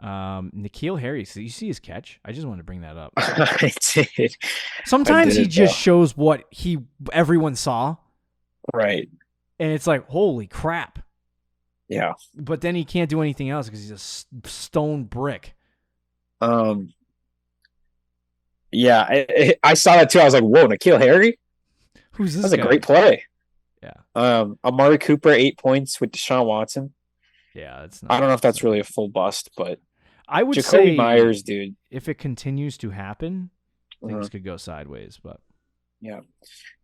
N'Keal Harry, so you see his catch? I just want to bring that up. I did. Sometimes he just shows what everyone saw. Right. And it's like, holy crap. Yeah. But then he can't do anything else because he's a stone brick. Yeah, I saw that too. I was like, whoa, N'Keal Harry? Who's this That's guy? a great play. Yeah. Amari Cooper, 8 points with Deshaun Watson. Yeah, that's not. I don't know if that's really a full bust, but I would Jacoby say Myers, dude. If it continues to happen, things could go sideways. But yeah,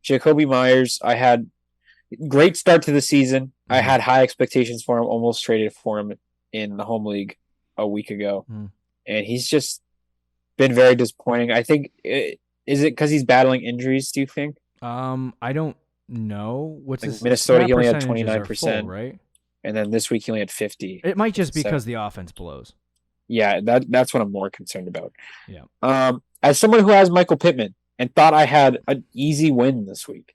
Jacoby Myers, I had great start to the season. I had high expectations for him. Almost traded for him in the home league a week ago, and he's just been very disappointing. I think is it because he's battling injuries? Do you think? I don't know. What's like his Minnesota? He only had percentages 29%, right? And then this week he only had 50. It might just be because the offense blows. Yeah, that's what I'm more concerned about. Yeah. As someone who has Michael Pittman and thought I had an easy win this week.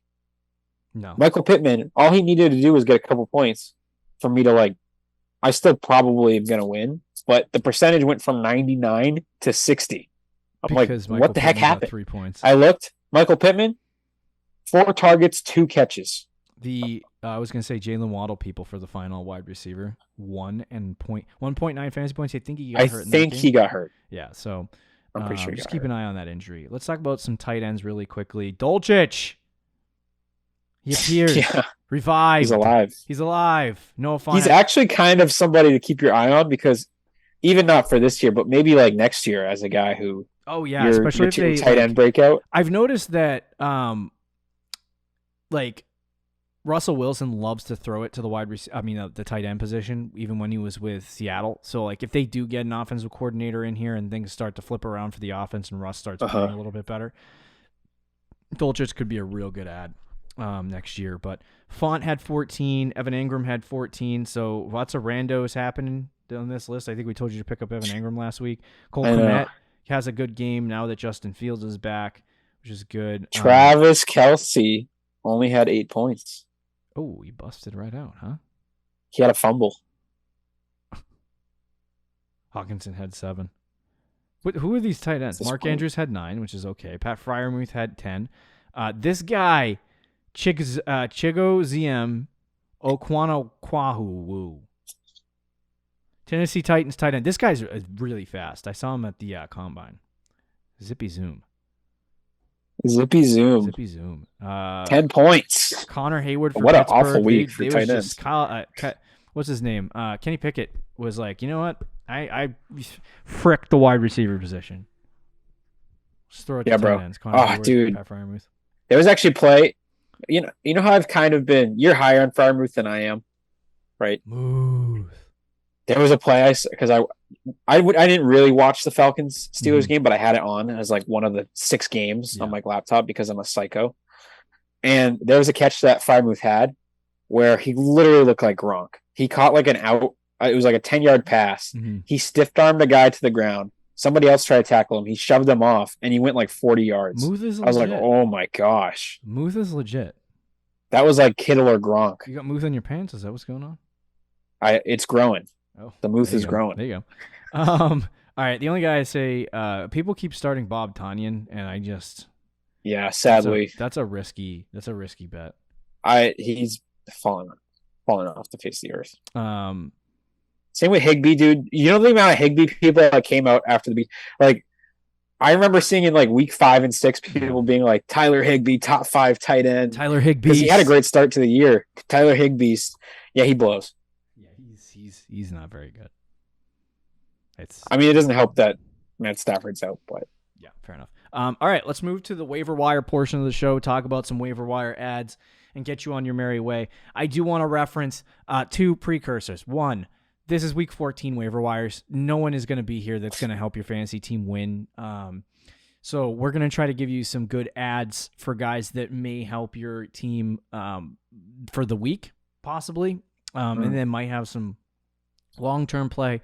No. Michael Pittman, all he needed to do was get a couple points for me to I still probably am going to win, but the percentage went from 99 to 60. I'm because like, what the heck happened? 3 points. I looked, Michael Pittman, 4 targets, 2 catches. I was going to say Jalen Waddle people for the final wide receiver, 1.9 fantasy points. I think he got hurt. I think he got hurt. Yeah, so I'm pretty sure. Just keep an eye on that injury. Let's talk about some tight ends really quickly. Dolchich. He appears. Yeah. Revived. He's alive. Noah Fant. He's actually kind of somebody to keep your eye on because even not for this year, but maybe next year as a guy who. Oh yeah, especially if they tight end breakout. I've noticed that Russell Wilson loves to throw it to the tight end position, even when he was with Seattle. So if they do get an offensive coordinator in here and things start to flip around for the offense and Russ starts playing a little bit better, Dolchich could be a real good ad next year. But Font had 14, Evan Engram had 14, so lots of randos happening on this list. I think we told you to pick up Evan Engram last week. Cole Kmet has a good game now that Justin Fields is back, which is good. Travis Kelce only had 8 points. Oh, he busted right out, huh? He had a fumble. Hawkinson had 7. Who are these tight ends? Mark Andrews had 9, which is okay. Pat Freiermuth had 10. This guy, Chigoziem Okwuanokwahu. Tennessee Titans tight end. This guy's really fast. I saw him at the combine. Zippy Zoom. 10 points. Connor Hayward for what Pittsburgh. An awful week for tight ends. What's his name? Kenny Pickett was like, you know what? I frick the wide receiver position. Just throw it to tight ends. Connor Hayward, dude. Pat Freiermuth. There was actually play. You know how I've kind of been. You're higher on Freiermuth than I am, right? Smooth. There was a play because I didn't really watch the Falcons Steelers game, but I had it on as one of the 6 games on my laptop because I'm a psycho. And there was a catch that Freiermuth had where he literally looked like Gronk. He caught an out. It was a 10-yard pass. He stiff-armed a guy to the ground. Somebody else tried to tackle him. He shoved him off, and he went 40 yards. Muth is legit. I was like, oh my gosh. Muth is legit. That was like Kittle or Gronk. You got Muth in your pants? Is that what's going on? It's growing. Oh, the Muth is growing. There you go. All right. The only guy I say, people keep starting Bob Tonyan, and I just. Yeah, sadly. That's a risky bet. He's fallen off the face of the earth. Um. Same with Higbee, dude. You know the amount of Higbee people that came out after the beat? I remember seeing in week 5 and 6 people being like, Tyler Higbee, top 5 tight end. Tyler Higbee. Because he had a great start to the year. Tyler Higbee, yeah, he blows. Yeah, he's not very good. It doesn't help that Matt Stafford's out, but. Yeah, fair enough. All right, let's move to the waiver wire portion of the show, talk about some waiver wire ads, and get you on your merry way. I do want to reference two precursors. One, this is week 14 waiver wires. No one is going to be here that's going to help your fantasy team win. So we're going to try to give you some good ads for guys that may help your team for the week, possibly, and then might have some long-term play.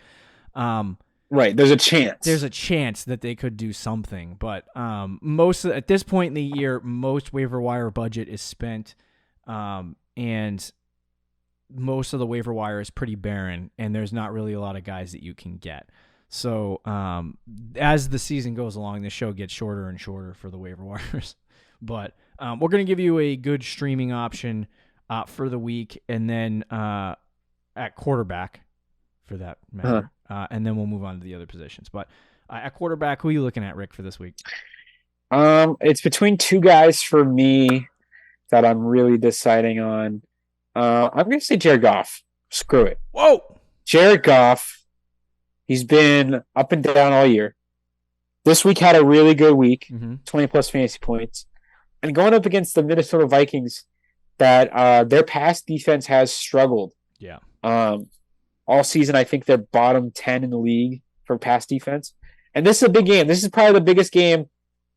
Right, there's a chance. There's a chance that they could do something, but at this point in the year, most waiver wire budget is spent, and most of the waiver wire is pretty barren, and there's not really a lot of guys that you can get. So as the season goes along, the show gets shorter and shorter for the waiver wires. But we're going to give you a good streaming option for the week, and then at quarterback for that matter. And then we'll move on to the other positions. But at quarterback, who are you looking at, Rick, for this week? It's between two guys for me that I'm really deciding on. I'm going to say Jared Goff. Screw it. Whoa! Jared Goff. He's been up and down all year. This week had a really good week, 20-plus fantasy points. And going up against the Minnesota Vikings, that their pass defense has struggled. Yeah. All season, I think they're bottom 10 in the league for pass defense. And this is a big game. This is probably the biggest game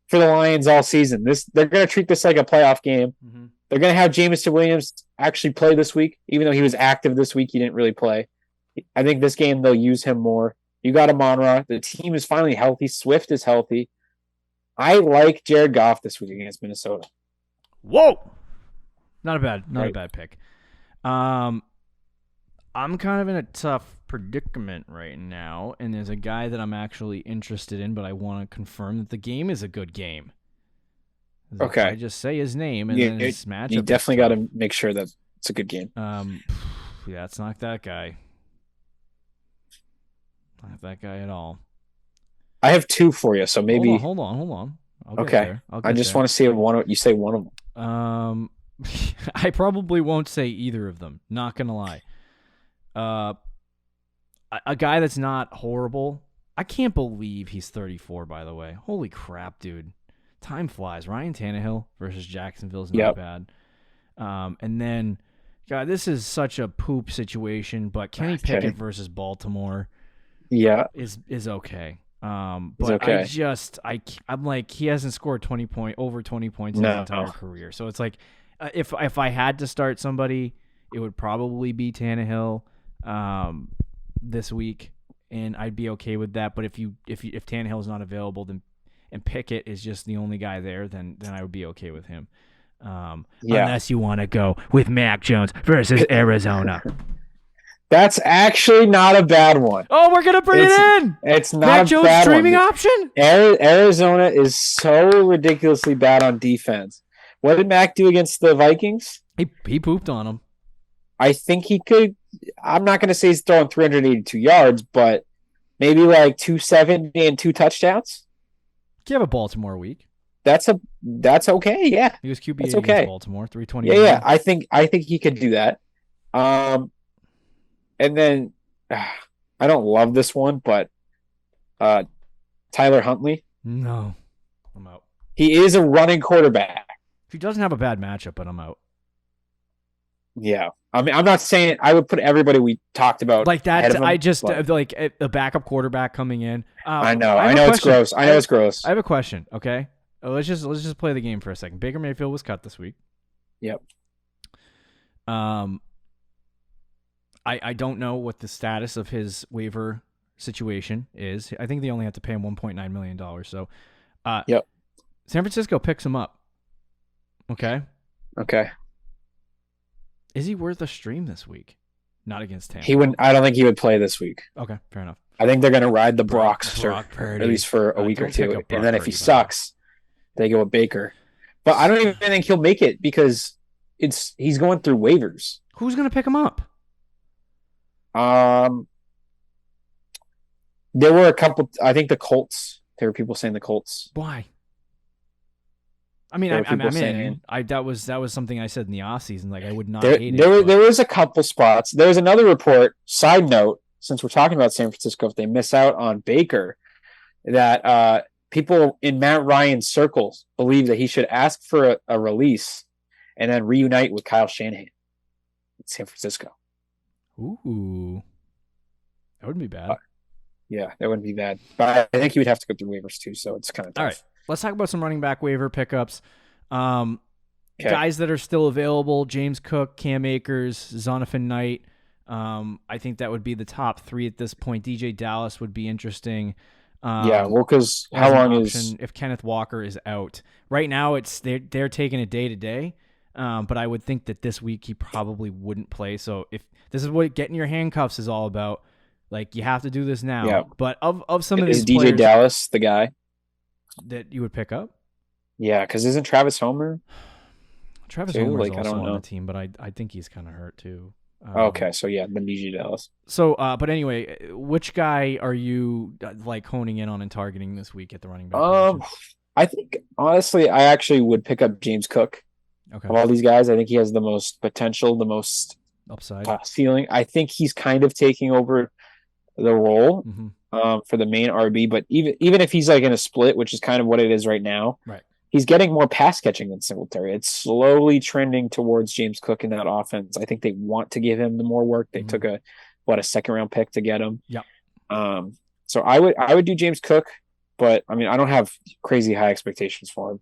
for the Lions all season. They're going to treat this like a playoff game. Mm-hmm. They're going to have Jameson Williams actually play this week. Even though he was active this week, he didn't really play. I think this game they'll use him more. You got Amon-Ra. The team is finally healthy. Swift is healthy. I like Jared Goff this week against Minnesota. Whoa! Not a bad pick. I'm kind of in a tough predicament right now, and there's a guy that I'm actually interested in, but I want to confirm that the game is a good game. Okay. I just say his name, and then his matchup. You definitely got to make sure that it's a good game. Yeah, it's not that guy. Not that guy at all. I have two for you, so maybe. Hold on. Okay. I just want to see you say one of them. I probably won't say either of them. Not gonna lie. A guy that's not horrible. I can't believe he's 34, by the way. Holy crap, dude. Time flies. Ryan Tannehill versus Jacksonville's not bad. And then, God, this is such a poop situation, but Kenny Pickett versus Baltimore is okay. But okay. I'm like, he hasn't scored over 20 points in his entire career. So it's like, if I had to start somebody, it would probably be Tannehill this week, and I'd be okay with that. But if Tannehill's not available, then and Pickett is just the only guy there, then I would be okay with him. Unless you want to go with Mac Jones versus Arizona. That's actually not a bad one. Oh, we're gonna bring it in. It's not Mac a Jones bad streaming one. option. Arizona is so ridiculously bad on defense. What did Mac do against the Vikings? He pooped on them. I think he could. I'm not going to say he's throwing 382 yards, but maybe like 270 and 2 touchdowns. You have a Baltimore week. That's okay. Yeah, he was QB against Baltimore, 320. Yeah. I think he could do that. And then I don't love this one, but Tyler Huntley. No, I'm out. He is a running quarterback. He doesn't have a bad matchup, but I'm out. Yeah. I mean, I'm not saying I would put everybody we talked about like that. Him, I just like a backup quarterback coming in. I know it's gross. I know it's gross. I have a question. Okay, let's just play the game for a second. Baker Mayfield was cut this week. Yep. I don't know what the status of his waiver situation is. I think they only have to pay him $1.9 million. So, yep. San Francisco picks him up. Okay. Is he worth a stream this week? Not against Tampa. I don't think he would play this week. Okay, fair enough. I think they're going to ride the Brock Purdy, at least for a week or two, and then if he sucks, they go with Baker. But I don't even think he'll make it because he's going through waivers. Who's going to pick him up? There were a couple. I think the Colts. There were people saying the Colts. Why? I mean, I'm in. That was something I said in the offseason. Like, I would not hate it. There was a couple spots. There was another report. Side note, since we're talking about San Francisco, if they miss out on Baker, that people in Matt Ryan's circles believe that he should ask for a release and then reunite with Kyle Shanahan in San Francisco. Ooh, that wouldn't be bad. Yeah, that wouldn't be bad. But I think he would have to go through waivers too, so it's kind of tough. All right, let's talk about some running back waiver pickups. Guys that are still available: James Cook, Cam Akers, Zonathan Knight. I think that would be the top 3 at this point. DJ Dallas would be interesting. Because how long is if Kenneth Walker is out right now? They're taking it day to day, but I would think that this week he probably wouldn't play. So if this is what getting your handcuffs is all about, like you have to do this now. Yeah. But of some of is these DJ players Dallas the guy that you would pick up? Yeah, because isn't Travis Homer? Travis Homer's also on the team, but I think he's kind of hurt too. Okay, so yeah, then DJ Dallas. So, but anyway, which guy are you like honing in on and targeting this week at the running back position? I think honestly, I actually would pick up James Cook. Okay. Of all these guys, I think he has the most potential, the most upside ceiling. I think he's kind of taking over the role mm-hmm. For the main RB. But even if he's like in a split, which is kind of what it is right now, right? He's getting more pass catching than Singletary. It's slowly trending towards James Cook in that offense. I think they want to give him the more work. They took a second round pick to get him. Yeah. So I would do James Cook, but I mean I don't have crazy high expectations for him.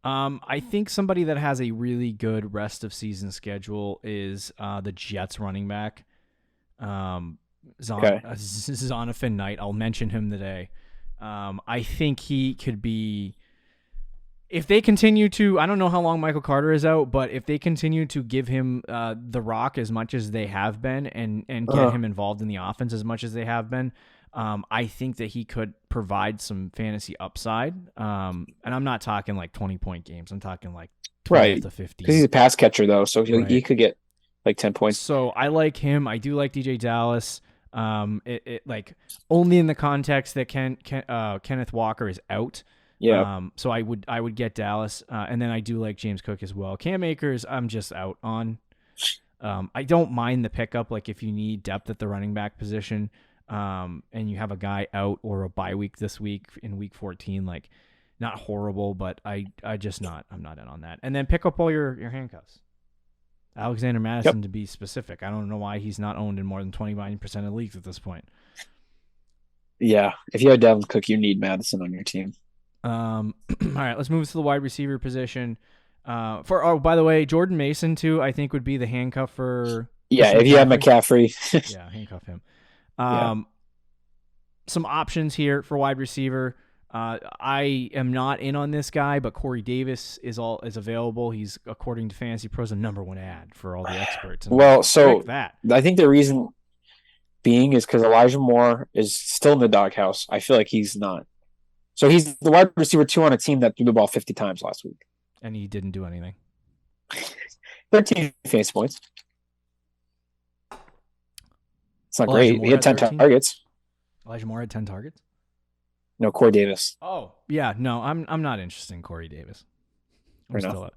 I think somebody that has a really good rest of season schedule is the Jets running back. Zonathan Knight. I'll mention him today. I think he could be. If they continue to, I don't know how long Michael Carter is out, but if they continue to give him the rock as much as they have been and get him involved in the offense as much as they have been, I think that he could provide some fantasy upside. And I'm not talking like 20-point games. I'm talking like 12 to 15. Because he's a pass catcher, though, so he could get like 10 points. So I like him. I do like DJ Dallas. It like only in the context that Kenneth Walker is out. Yeah. So I would get Dallas, and then I do like James Cook as well. Cam Akers, I'm just out on. I don't mind the pickup, like if you need depth at the running back position, and you have a guy out or a bye week this week in week 14, like not horrible, but I'm not in on that. And then pick up all your handcuffs. Alexander Madison, to be specific. I don't know why he's not owned in more than 29% of leagues at this point. Yeah, if you have Dalvin Cook, you need Madison on your team. All right, let's move to the wide receiver position. By the way, Jordan Mason too, I think would be the handcuff for. Yeah, if you have McCaffrey. Yeah, handcuff him. Some options here for wide receiver. I am not in on this guy, but Corey Davis is available. He's, according to Fantasy Pros, the number 1 ad for all the experts. Well, so I think the reason being is because Elijah Moore is still in the doghouse. I feel like he's not. So he's the wide receiver 2 on a team that threw the ball 50 times last week. And he didn't do anything. 13 fantasy points. It's not great. He had 10 targets. Elijah Moore had 10 targets? No, Corey Davis. Oh, yeah. No, I'm not interested in Corey Davis. I'm Fair still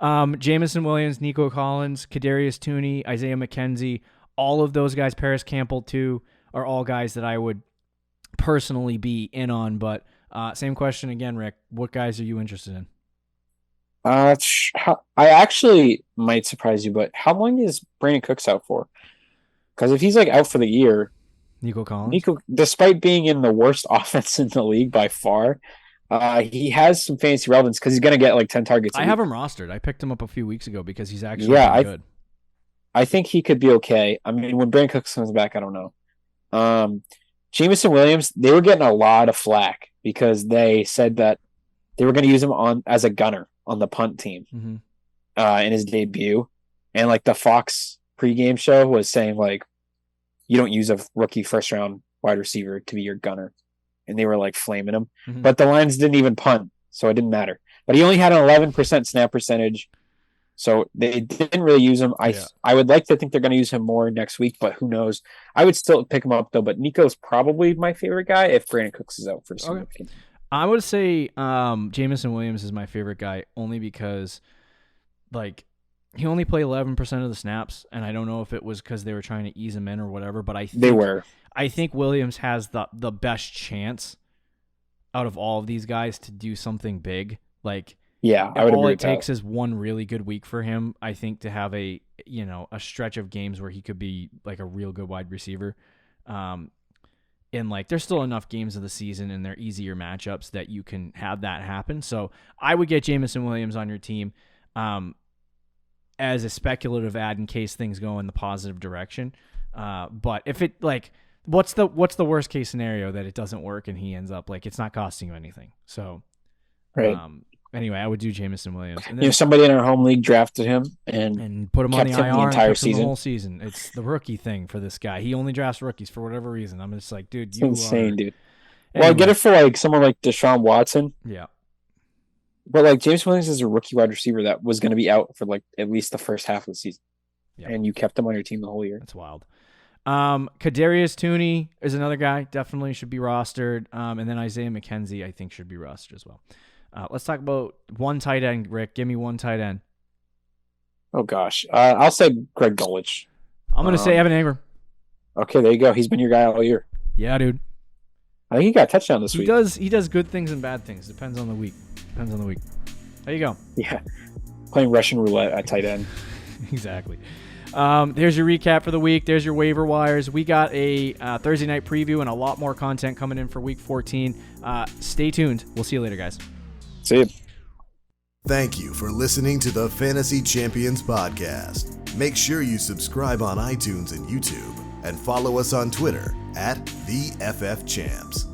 up. Jamison Williams, Nico Collins, Kadarius Toney, Isaiah McKenzie, all of those guys, Paris Campbell too, are all guys that I would personally be in on, but same question again, Rick. What guys are you interested in? I actually might surprise you, but how long is Brandon Cooks out for? Because if he's like out for the year, Nico Collins, despite being in the worst offense in the league by far, he has some fantasy relevance because he's going to get like 10 targets. I have him rostered. I picked him up a few weeks ago because he's actually really good. I think he could be okay. I mean, when Brandon Cooks comes back, I don't know. Jamison Williams, they were getting a lot of flack because they said that they were going to use him as a gunner on the punt team in his debut. And like the Fox pregame show was saying like, you don't use a rookie first round wide receiver to be your gunner. And they were like flaming him. But the Lions didn't even punt, so it didn't matter. But he only had an 11% snap percentage. So they didn't really use him. I would like to think they're going to use him more next week, but who knows? I would still pick him up, though. But Nico's probably my favorite guy if Brandon Cooks is out for significant. Okay. I would say Jamison Williams is my favorite guy only because, like, he only played 11% of the snaps, and I don't know if it was because they were trying to ease him in or whatever, but I think Williams has the best chance out of all of these guys to do something big. Like, Yeah, I would all agree it with takes that. is one really good week for him, I think, to have a stretch of games where he could be like a real good wide receiver. And like, there's still enough games of the season and they're easier matchups that you can have that happen. So I would get Jameson Williams on your team as a speculative ad in case things go in the positive direction. But if it like, what's the worst case scenario that it doesn't work and he ends up like, it's not costing you anything. So Right. Anyway, I would do Jameson Williams. And then, Somebody in our home league drafted him and put him on kept the him IR the entire and kept him the season. whole season. It's the rookie thing for this guy. He only drafts rookies for whatever reason. I'm just like, dude, It's you insane, are... dude. Well, I get it for like someone like Deshaun Watson, Yeah. but like James Williams is a rookie wide receiver that was going to be out for like at least the first half of the season, and you kept him on your team the whole year. That's wild. Kadarius Toney is another guy, definitely should be rostered. And then Isaiah McKenzie, I think, should be rostered as well. Let's talk about one tight end, Rick. Give me one tight end. Oh gosh, I'll say Greg Dulwich. I'm gonna say Evan Ingram. Okay, there you go. He's been your guy all year. Yeah, dude. I think he got a touchdown this week. He does good things and bad things. Depends on the week. There you go. Yeah, playing Russian roulette at tight end. Exactly. There's your recap for the week. There's your waiver wires. We got a Thursday night preview and a lot more content coming in for week 14. Stay tuned. We'll see you later, guys. See you. Thank you for listening to the Fantasy Champions Podcast. Make sure you subscribe on iTunes and YouTube and follow us on Twitter @TheFFChamps.